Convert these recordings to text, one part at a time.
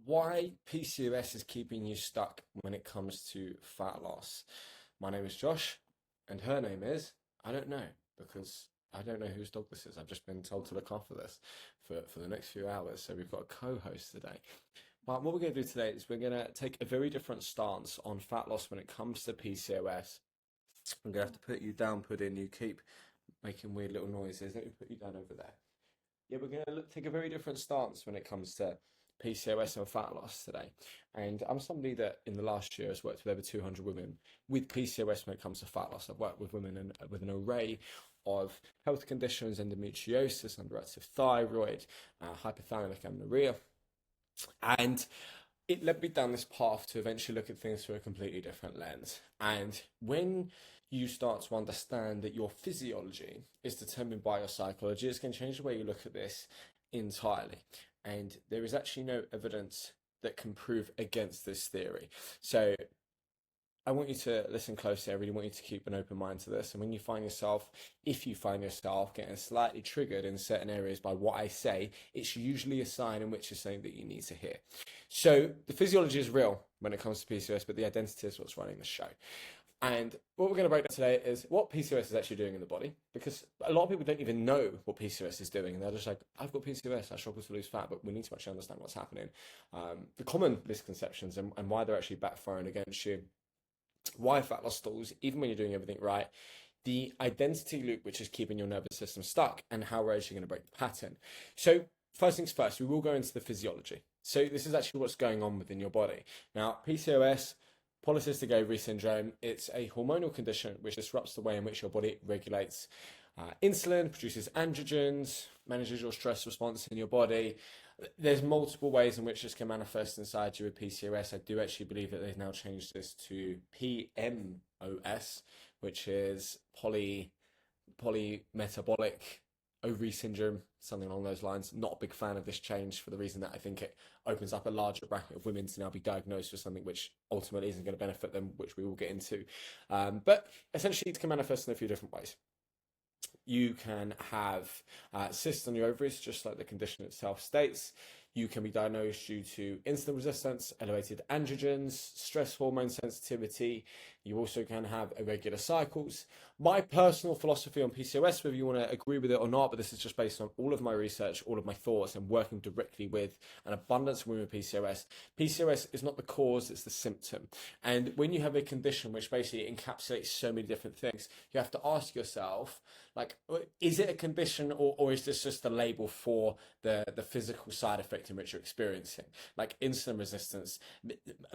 Why PCOS is keeping you stuck when it comes to fat loss. My name is Josh, and her name is, I don't know, because I don't know whose dog this is. I've just been told to look after this for the next few hours. So we've got a co-host today. But what we're going to do today is we're going to take a very different stance on fat loss when it comes to PCOS. I'm going to have to put you down, put in. You keep making weird little noises. Let me put you down over there. Yeah, we're going to take a very different stance when it comes to PCOS and fat loss today. And I'm somebody that in the last year has worked with over 200 women with PCOS when it comes to fat loss. I've worked with women with an array of health conditions, endometriosis, underactive thyroid, hypothalamic amenorrhea. And it led me down this path to eventually look at things through a completely different lens. And when you start to understand that your physiology is determined by your psychology, it's going to change the way you look at this entirely. And there is actually no evidence that can prove against this theory. So I want you to listen closely. I really want you to keep an open mind to this. And when you find yourself, if you find yourself getting slightly triggered in certain areas by what I say, it's usually a sign in which it's something that you need to hear. So the physiology is real when it comes to PCOS, but the identity is what's running the show. And what we're going to break down today is what PCOS is actually doing in the body, because a lot of people don't even know what PCOS is doing. And they're just like, I've got PCOS, I struggle to lose fat, but we need to actually understand what's happening. The common misconceptions and why they're actually backfiring against you, why fat loss stalls, even when you're doing everything right, the identity loop, which is keeping your nervous system stuck, and how we're actually going to break the pattern. So first things first, we will go into the physiology. So this is actually what's going on within your body. Now, PCOS, polycystic ovary syndrome, it's a hormonal condition which disrupts the way in which your body regulates insulin, produces androgens, manages your stress response in your body. There's multiple ways in which this can manifest inside you with PCOS. I do actually believe that they've now changed this to PMOS, which is polymetabolic ovary syndrome, something along those lines. Not a big fan of this change for the reason that I think it opens up a larger bracket of women to now be diagnosed with something which ultimately isn't going to benefit them, which we will get into. But essentially it can manifest in a few different ways. You can have cysts on your ovaries, just like the condition itself states. You can be diagnosed due to insulin resistance, elevated androgens, stress hormone sensitivity. You also can have irregular cycles. My personal philosophy on PCOS, whether you want to agree with it or not, but this is just based on all of my research, all of my thoughts, and working directly with an abundance of women with PCOS. PCOS is not the cause, it's the symptom. And when you have a condition which basically encapsulates so many different things, you have to ask yourself, like, is it a condition or is this just a label for the physical side effect in which you're experiencing? Like insulin resistance.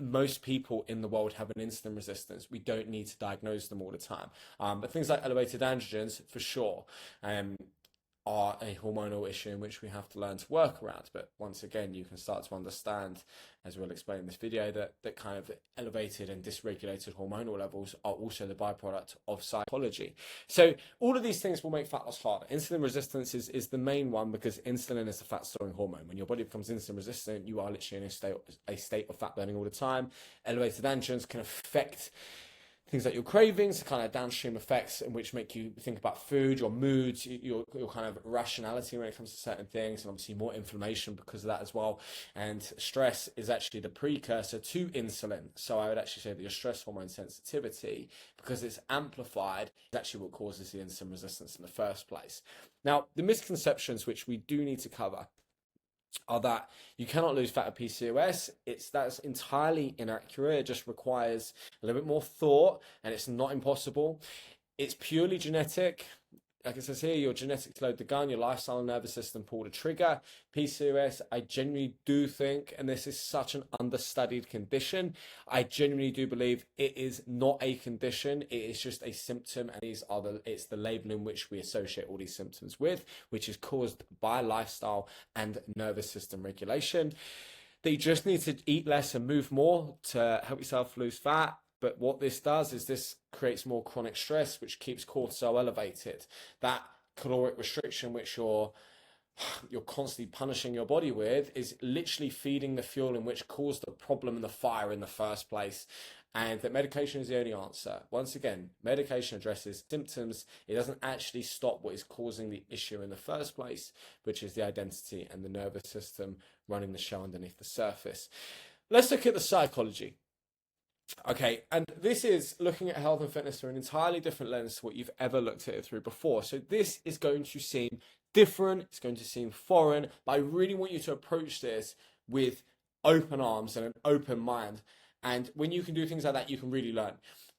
Most people in the world have an insulin resistance. We don't need to diagnose them all the time. But things like elevated androgens, for sure, are a hormonal issue in which we have to learn to work around. But once again, you can start to understand, as we'll explain in this video, that kind of elevated and dysregulated hormonal levels are also the byproduct of psychology. So all of these things will make fat loss harder. Insulin resistance is the main one because insulin is a fat storing hormone. When your body becomes insulin resistant, you are literally in a state of fat burning all the time. Elevated androgens can affect things like your cravings, kind of downstream effects in which make you think about food, your moods, your kind of rationality when it comes to certain things, and obviously more inflammation because of that as well. And stress is actually the precursor to insulin. So I would actually say that your stress hormone sensitivity, because it's amplified, is actually what causes the insulin resistance in the first place. Now, the misconceptions which we do need to cover are that you cannot lose fat at PCOS. That's entirely inaccurate. It just requires a little bit more thought, and it's not impossible. It's purely genetic. Like it says here, your genetics load the gun, your lifestyle and nervous system pull the trigger. PCOS, I genuinely do think, and this is such an understudied condition, I genuinely do believe it is not a condition, it is just a symptom, and it's the label in which we associate all these symptoms with, which is caused by lifestyle and nervous system regulation. That you just need to eat less and move more to help yourself lose fat. But what this does is this creates more chronic stress, which keeps cortisol elevated. That caloric restriction, which your you're constantly punishing your body with is literally feeding the fuel in which caused the problem and the fire in the first place. And that medication is the only answer. Once again, medication addresses symptoms. It doesn't actually stop what is causing the issue in the first place, which is the identity and the nervous system running the show underneath the surface. Let's look at the psychology. Okay, and this is looking at health and fitness through an entirely different lens to what you've ever looked at it through before. So this is going to seem different, it's going to seem foreign, but I really want you to approach this with open arms and an open mind. And when you can do things like that, you can really learn.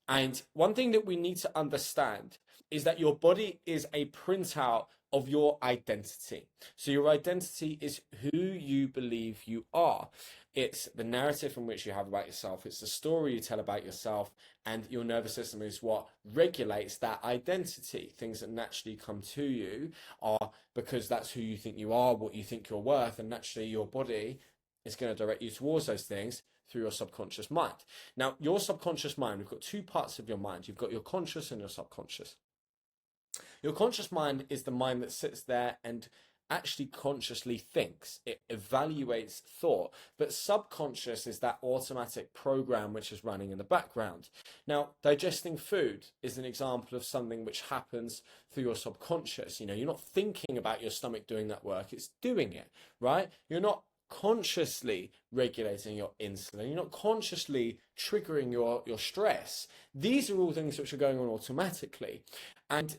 And one thing that we need to understand is that your body is a printout of your identity. So your identity is who you believe you are. It's the narrative in which you have about yourself. It's the story you tell about yourself, and your nervous system is what regulates that identity. Things that naturally come to you are because that's who you think you are, what you think you're worth, and naturally your body is going to direct you towards those things through your subconscious mind. Now, your subconscious mind, we've got two parts of your mind. You've got your conscious and your subconscious. Your conscious mind is the mind that sits there and actually consciously thinks. It evaluates thought. But subconscious is that automatic program which is running in the background. Now, digesting food is an example of something which happens through your subconscious. You know, you're not thinking about your stomach doing that work, it's doing it, right? You're not consciously regulating your insulin, you're not consciously triggering your stress. These are all things which are going on automatically. And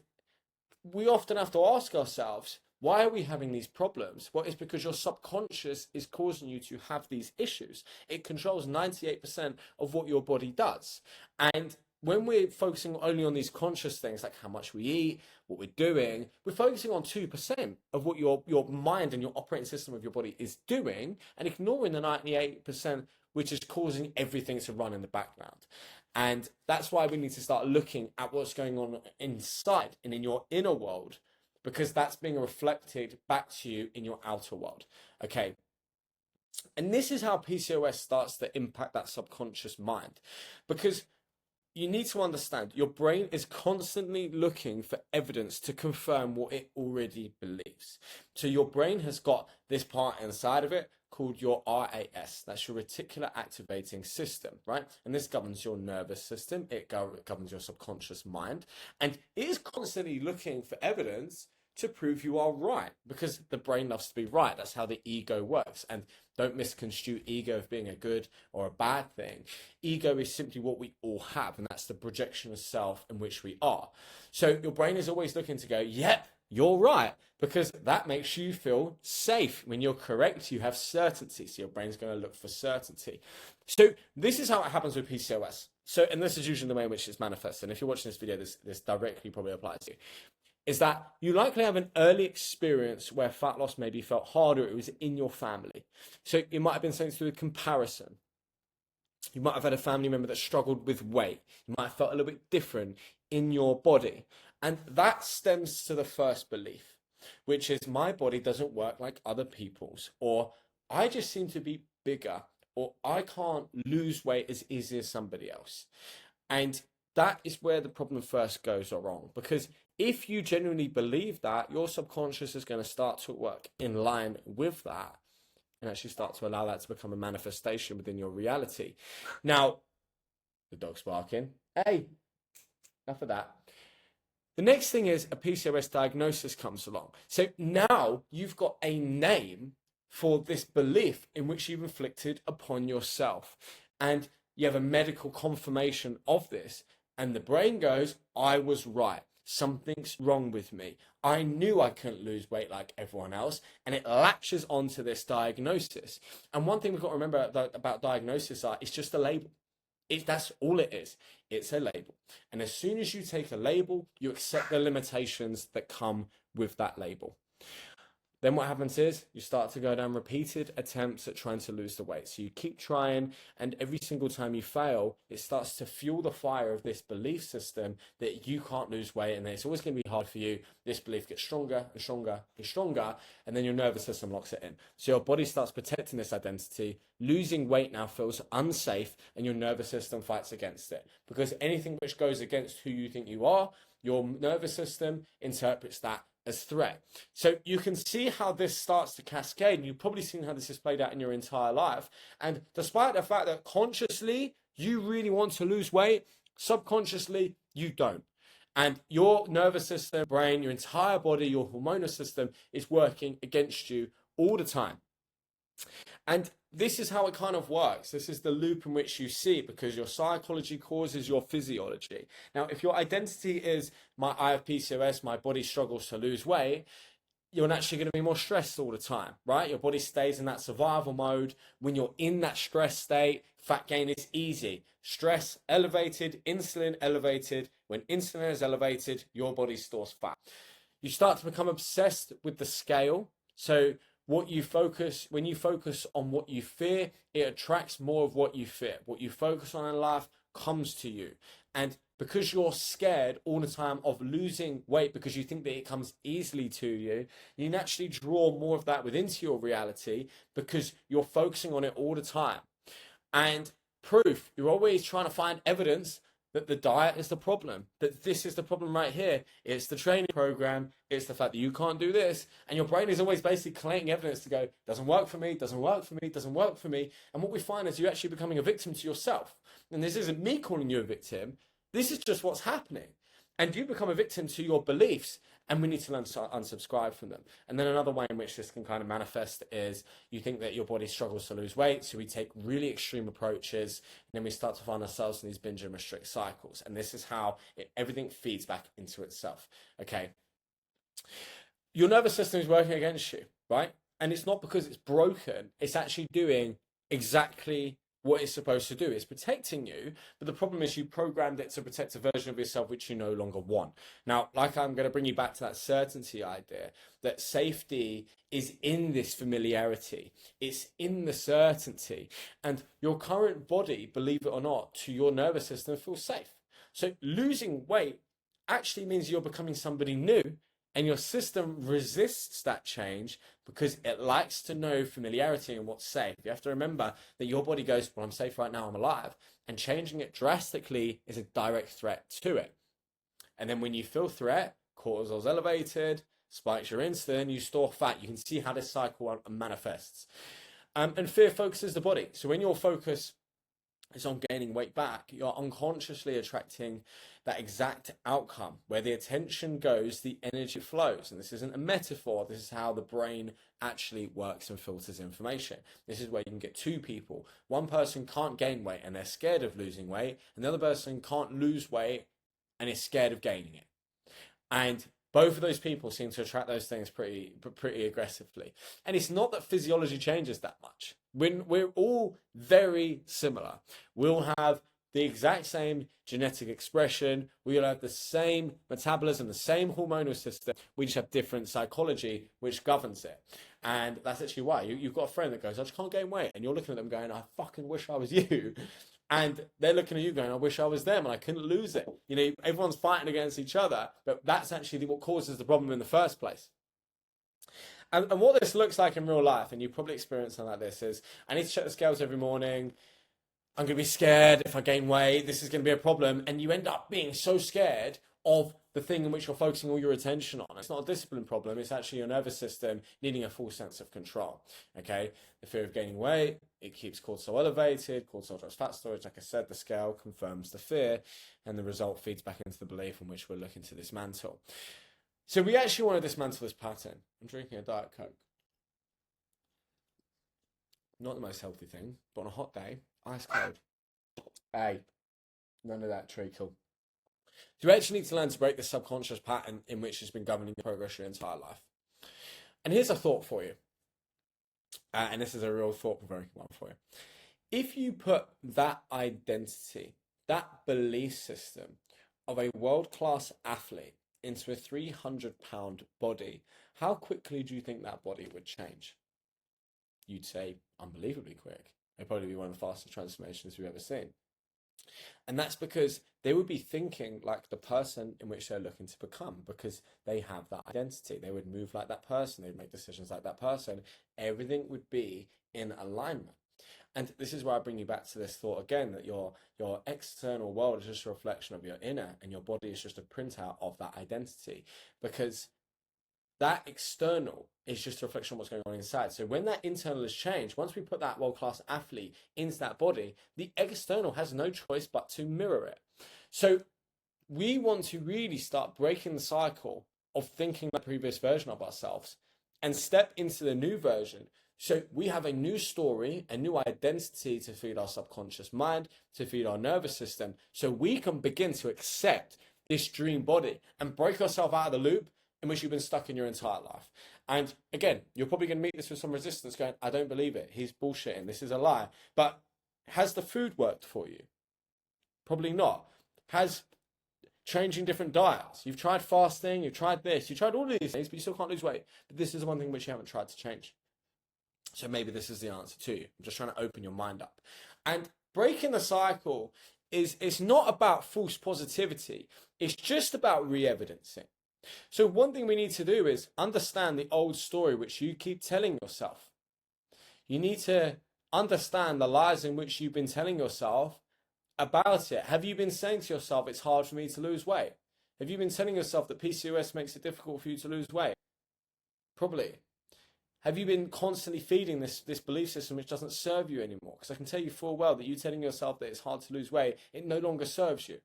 we often have to ask ourselves, why are we having these problems? Well, it's because your subconscious is causing you to have these issues. It controls 98% of what your body does. And when we're focusing only on these conscious things, like how much we eat, what we're doing, we're focusing on 2% of what your mind and your operating system of your body is doing, and ignoring the 98%, which is causing everything to run in the background. And that's why we need to start looking at what's going on inside and in your inner world, because that's being reflected back to you in your outer world. Okay. And this is how PCOS starts to impact that subconscious mind, because you need to understand your brain is constantly looking for evidence to confirm what it already believes. So your brain has got this part inside of it called your RAS. That's your reticular activating system, right? And this governs your nervous system. It governs your subconscious mind. And it is constantly looking for evidence to prove you are right, because the brain loves to be right. That's how the ego works. And don't misconstrue ego of being a good or a bad thing. Ego is simply what we all have, and that's the projection of self in which we are. So your brain is always looking to go, yep, you're right, because that makes you feel safe. When you're correct, you have certainty. So your brain's going to look for certainty. So this is how it happens with PCOS. So, and this is usually the way in which it's manifested. And if you're watching this video, this directly probably applies to you. Is that you likely have an early experience where fat loss maybe felt harder, it was in your family. So it might have been something to do with comparison. You might have had a family member that struggled with weight. You might have felt a little bit different in your body. And that stems to the first belief, which is my body doesn't work like other people's, or I just seem to be bigger, or I can't lose weight as easy as somebody else. And that is where the problem first goes wrong, because if you genuinely believe that, your subconscious is going to start to work in line with that and actually start to allow that to become a manifestation within your reality. Now, the dog's barking. Hey, enough of that. The next thing is a PCOS diagnosis comes along. So now you've got a name for this belief in which you've inflicted upon yourself. And you have a medical confirmation of this. And the brain goes, I was right. Something's wrong with me. I knew I couldn't lose weight like everyone else, and it latches onto this diagnosis. And one thing we've got to remember about diagnosis is just a label. That's all it is. It's a label. And as soon as you take a label, you accept the limitations that come with that label. Then what happens is you start to go down repeated attempts at trying to lose the weight. So you keep trying, and every single time you fail, it starts to fuel the fire of this belief system that you can't lose weight, and it's always going to be hard for you. This belief gets stronger and stronger and stronger, and then your nervous system locks it in. So your body starts protecting this identity. Losing weight now feels unsafe, and your nervous system fights against it. Because anything which goes against who you think you are, your nervous system interprets that as threat. So you can see how this starts to cascade, and you've probably seen how this is played out in your entire life. And despite the fact that consciously you really want to lose weight, subconsciously you don't. And your nervous system, brain, your entire body, your hormonal system is working against you all the time. And this is how it kind of works. This is the loop in which you see it, because your psychology causes your physiology. Now, if your identity is I have PCOS, my body struggles to lose weight, you're naturally going to be more stressed all the time, right? Your body stays in that survival mode. When you're in that stress state, fat gain is easy. Stress elevated, insulin elevated. When insulin is elevated, your body stores fat. You start to become obsessed with the scale. So when you focus on what you fear, it attracts more of what you fear. What you focus on in life comes to you. And because you're scared all the time of losing weight, because you think that it comes easily to you, you naturally draw more of that within your reality because you're focusing on it all the time. And proof, you're always trying to find evidence that the diet is the problem, that this is the problem right here. It's the training program, it's the fact that you can't do this. And your brain is always basically collating evidence to go, doesn't work for me, doesn't work for me, doesn't work for me. And what we find is you're actually becoming a victim to yourself. And this isn't me calling you a victim. This is just what's happening. And you become a victim to your beliefs, and we need to learn to unsubscribe from them. And then another way in which this can kind of manifest is you think that your body struggles to lose weight, so we take really extreme approaches, and then we start to find ourselves in these binge and restrict cycles. And this is how everything feeds back into itself. Okay. Your nervous system is working against you, right? And it's not because it's broken, it's actually doing exactly what it's supposed to do. It's protecting you, but the problem is you programmed it to protect a version of yourself which you no longer want. Now, like, I'm going to bring you back to that certainty idea, that safety is in this familiarity. It's in the certainty. And your current body, believe it or not, to your nervous system feels safe. So losing weight actually means you're becoming somebody new, and your system resists that change because it likes to know familiarity and what's safe. You have to remember that your body goes, well, I'm safe right now, I'm alive. And changing it drastically is a direct threat to it. And then when you feel threat, cortisol's elevated, spikes your insulin, you store fat. You can see how this cycle manifests. And fear focuses the body. So when your focus is on gaining weight back, you're unconsciously attracting that exact outcome. Where the attention goes, the energy flows. And this isn't a metaphor. This is how the brain actually works and filters information. This is where you can get two people. One person can't gain weight and they're scared of losing weight, and the other person can't lose weight and is scared of gaining it. And both of those people seem to attract those things pretty aggressively. And it's not that physiology changes that much. We're all very similar. We'll have the exact same genetic expression. We'll have the same metabolism, the same hormonal system. We just have different psychology which governs it. And that's actually why. You've got a friend that goes, I just can't gain weight. And you're looking at them going, I fucking wish I was you. And they're looking at you going, I wish I was them and I couldn't lose it. You know, everyone's fighting against each other, but that's actually what causes the problem in the first place. And what this looks like in real life, and you probably experience something like this, is I need to check the scales every morning. I'm going to be scared if I gain weight. This is going to be a problem. And you end up being so scared of the thing in which you're focusing all your attention on. It's not a discipline problem. It's actually your nervous system needing a full sense of control. Okay. The fear of gaining weight, it keeps cortisol elevated. Cortisol drives fat storage. Like I said, the scale confirms the fear, and the result feeds back into the belief in which we're looking to dismantle. So we actually want to dismantle this pattern. I'm drinking a Diet Coke. Not the most healthy thing, but on a hot day, ice cold. Hey, none of that treacle. So you actually need to learn to break the subconscious pattern in which has been governing your progress your entire life. And here's a thought for you. And this is a real thought-provoking one for you. If you put that identity, that belief system of a world-class athlete into a 300-pound body, how quickly do you think that body would change? You'd say unbelievably quick. It'd probably be one of the fastest transformations we've ever seen. And that's because they would be thinking like the person in which they're looking to become, because they have that identity. They would move like that person. They'd make decisions like that person. Everything would be in alignment. And this is where I bring you back to this thought again, that your external world is just a reflection of your inner, and your body is just a printout of that identity. Because that external is just a reflection of what's going on inside. So when that internal is changed, once we put that world-class athlete into that body, the external has no choice but to mirror it. So we want to really start breaking the cycle of thinking the previous version of ourselves and step into the new version. So we have a new story, a new identity to feed our subconscious mind, to feed our nervous system, so we can begin to accept this dream body and break ourselves out of the loop in which you've been stuck in your entire life. And again, you're probably going to meet this with some resistance going, I don't believe it. He's bullshitting. This is a lie. But has the food worked for you? Probably not. Has changing different diets. You've tried fasting, you've tried this, you tried all of these things, but you still can't lose weight. But this is the one thing which you haven't tried to change. So maybe this is the answer to you. I'm just trying to open your mind up. And breaking the cycle it's not about false positivity. It's just about re-evidencing. So one thing we need to do is understand the old story which you keep telling yourself. You need to understand the lies in which you've been telling yourself about it. Have you been saying to yourself, it's hard for me to lose weight? Have you been telling yourself that PCOS makes it difficult for you to lose weight? Probably. Have you been constantly feeding this belief system which doesn't serve you anymore? Because I can tell you full well that you telling yourself that it's hard to lose weight, it no longer serves you.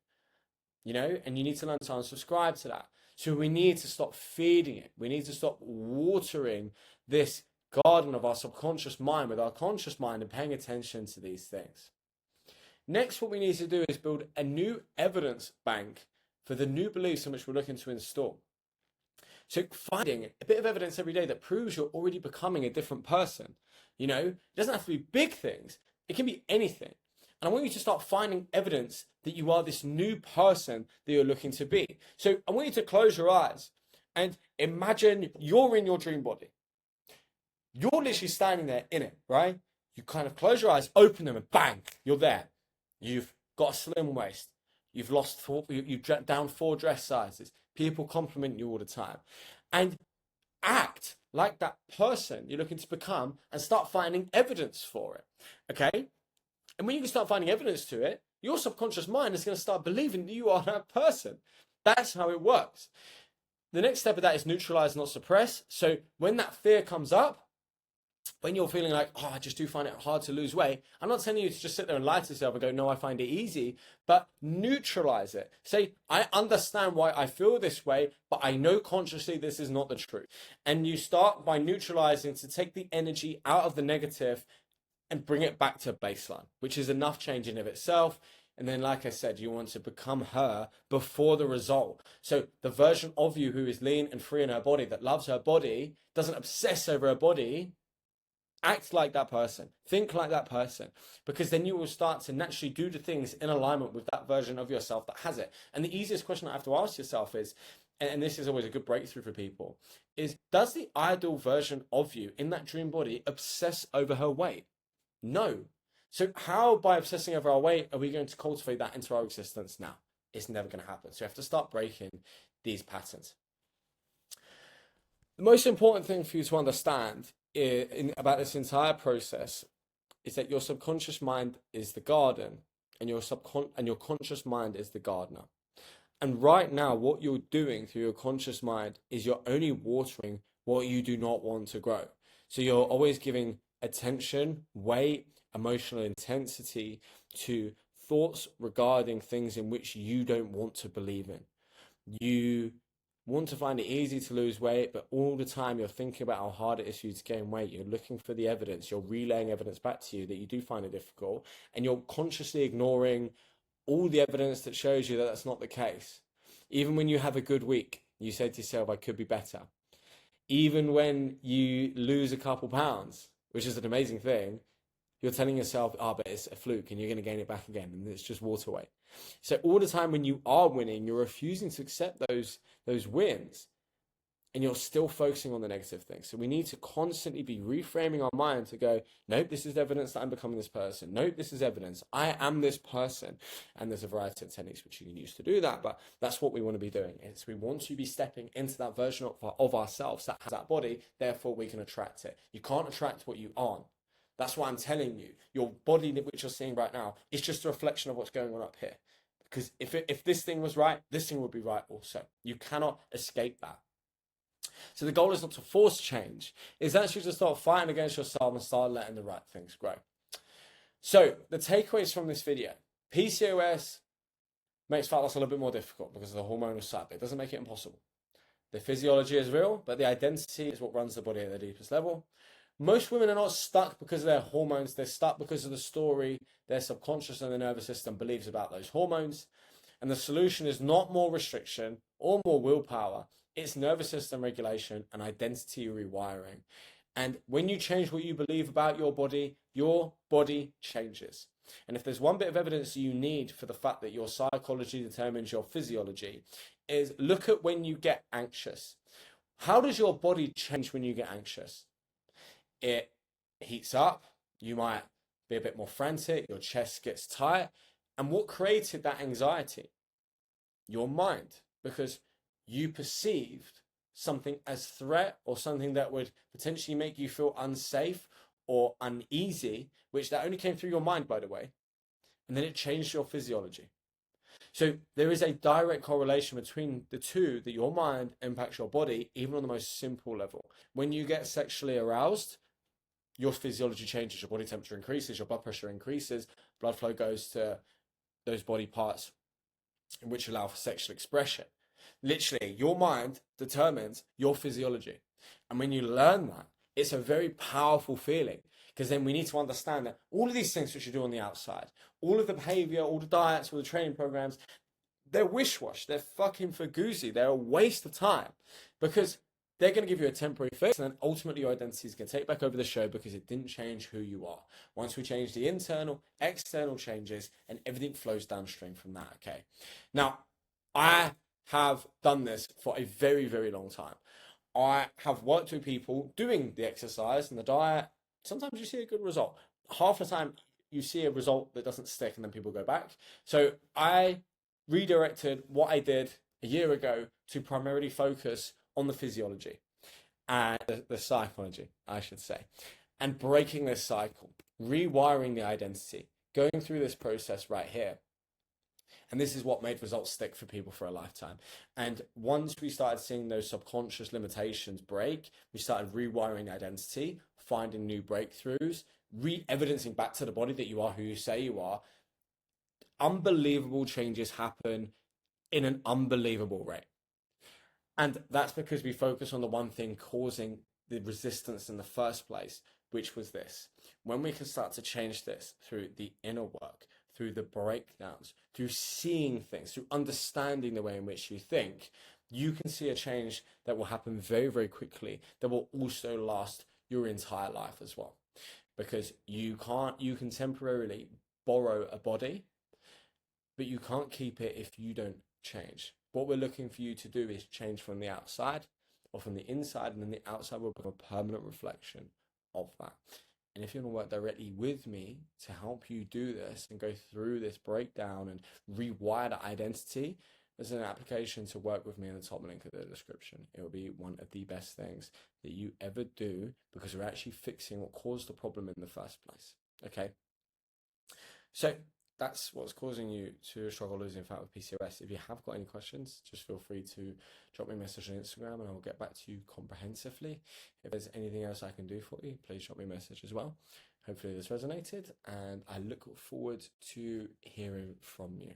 You know, and you need to learn to unsubscribe to that. So we need to stop feeding it. We need to stop watering this garden of our subconscious mind with our conscious mind and paying attention to these things. Next, what we need to do is build a new evidence bank for the new beliefs in which we're looking to install. So finding a bit of evidence every day that proves you're already becoming a different person. You know, it doesn't have to be big things. It can be anything. And I want you to start finding evidence that you are this new person that you're looking to be. So I want you to close your eyes and imagine you're in your dream body. You're literally standing there in it, right? You kind of close your eyes, open them, and bang, you're there. You've got a slim waist. You've you've down 4 dress sizes. People compliment you all the time. And act like that person you're looking to become and start finding evidence for it. Okay? And when you can start finding evidence to it, your subconscious mind is going to start believing that you are that person. That's how it works. The next step of that is neutralize, not suppress. So when that fear comes up, when you're feeling like, oh, I just do find it hard to lose weight, I'm not telling you to just sit there and lie to yourself and go, no, I find it easy, but neutralize it. Say, I understand why I feel this way, but I know consciously this is not the truth. And you start by neutralizing to take the energy out of the negative and bring it back to baseline, which is enough change in of itself. And then, like I said, you want to become her before the result. So the version of you who is lean and free in her body, that loves her body, doesn't obsess over her body, act like that person, think like that person, because then you will start to naturally do the things in alignment with that version of yourself that has it. And the easiest question I have to ask yourself is, and this is always a good breakthrough for people, is does the ideal version of you in that dream body obsess over her weight? No. So how, by obsessing over our weight, are we going to cultivate that into our existence now? It's never going to happen. So you have to start breaking these patterns. The most important thing for you to understand about this entire process is that your subconscious mind is the garden and your conscious mind is the gardener. And right now, what you're doing through your conscious mind is you're only watering what you do not want to grow. So you're always giving attention, weight, emotional intensity to thoughts regarding things in which you don't want to believe in. You want to find it easy to lose weight, but all the time you're thinking about how hard it is for you to gain weight. You're looking for the evidence. You're relaying evidence back to you that you do find it difficult, and you're consciously ignoring all the evidence that shows you that that's not the case. Even when you have a good week, you say to yourself, I could be better. Even when you lose a couple pounds, which is an amazing thing, you're telling yourself, but it's a fluke and you're going to gain it back again and it's just water weight. So all the time when you are winning, you're refusing to accept those wins and you're still focusing on the negative things. So we need to constantly be reframing our mind to go, nope, this is evidence that I'm becoming this person. Nope, this is evidence. I am this person. And there's a variety of techniques which you can use to do that, but that's what we want to be doing. Is we want to be stepping into that version of ourselves that has that body, therefore we can attract it. You can't attract what you aren't. That's why I'm telling you, your body which you're seeing right now is just a reflection of what's going on up here. Because if this thing was right, this thing would be right also. You cannot escape that. So the goal is not to force change, it's actually to start fighting against yourself and start letting the right things grow. So the takeaways from this video: PCOS makes fat loss a little bit more difficult because of the hormonal side, but it doesn't make it impossible. The physiology is real, but the identity is what runs the body at the deepest level. Most women are not stuck because of their hormones, they're stuck because of the story their subconscious and the nervous system believes about those hormones. And the solution is not more restriction or more willpower, it's nervous system regulation and identity rewiring. And when you change what you believe about your body changes. And if there's one bit of evidence you need for the fact that your psychology determines your physiology, is look at when you get anxious. How does your body change when you get anxious? It heats up, you might be a bit more frantic, your chest gets tight. And what created that anxiety? Your mind, because you perceived something as threat or something that would potentially make you feel unsafe or uneasy, which that only came through your mind, by the way, and then it changed your physiology. So there is a direct correlation between the two, that your mind impacts your body, even on the most simple level. When you get sexually aroused, your physiology changes, your body temperature increases, your blood pressure increases, blood flow goes to those body parts which allow for sexual expression. Literally, your mind determines your physiology. And when you learn that, it's a very powerful feeling, because then we need to understand that all of these things which you do on the outside, all of the behavior, all the diets, all the training programs, they're wish-wash, they're fucking fagoozy, they're a waste of time, because they're going to give you a temporary fix, and then ultimately your identity is going to take back over the show because it didn't change who you are. Once we change the internal, external changes, and everything flows downstream from that, okay? Now, I have done this for a very, very long time. I have worked with people doing the exercise and the diet. Sometimes you see a good result. Half the time you see a result that doesn't stick and then people go back. So I redirected what I did a year ago to primarily focus on the physiology and the psychology, I should say, and breaking this cycle, rewiring the identity, going through this process right here. And this is what made results stick for people for a lifetime. And once we started seeing those subconscious limitations break, we started rewiring identity, finding new breakthroughs, re-evidencing back to the body that you are who you say you are. Unbelievable changes happen in an unbelievable rate. And that's because we focus on the one thing causing the resistance in the first place, which was this. When we can start to change this through the inner work, through the breakdowns, through seeing things, through understanding the way in which you think, you can see a change that will happen very, very quickly, that will also last your entire life as well. Because you can temporarily borrow a body, but you can't keep it if you don't change. What we're looking for you to do is change from the outside or from the inside, and then the outside will become a permanent reflection of that. And if you want to work directly with me to help you do this and go through this breakdown and rewire that identity, there's an application to work with me in the top link of the description. It will be one of the best things that you ever do, because we're actually fixing what caused the problem in the first place. Okay? So that's what's causing you to struggle losing fat with PCOS. If you have got any questions, just feel free to drop me a message on Instagram and I'll get back to you comprehensively. If there's anything else I can do for you, please drop me a message as well. Hopefully this resonated, and I look forward to hearing from you.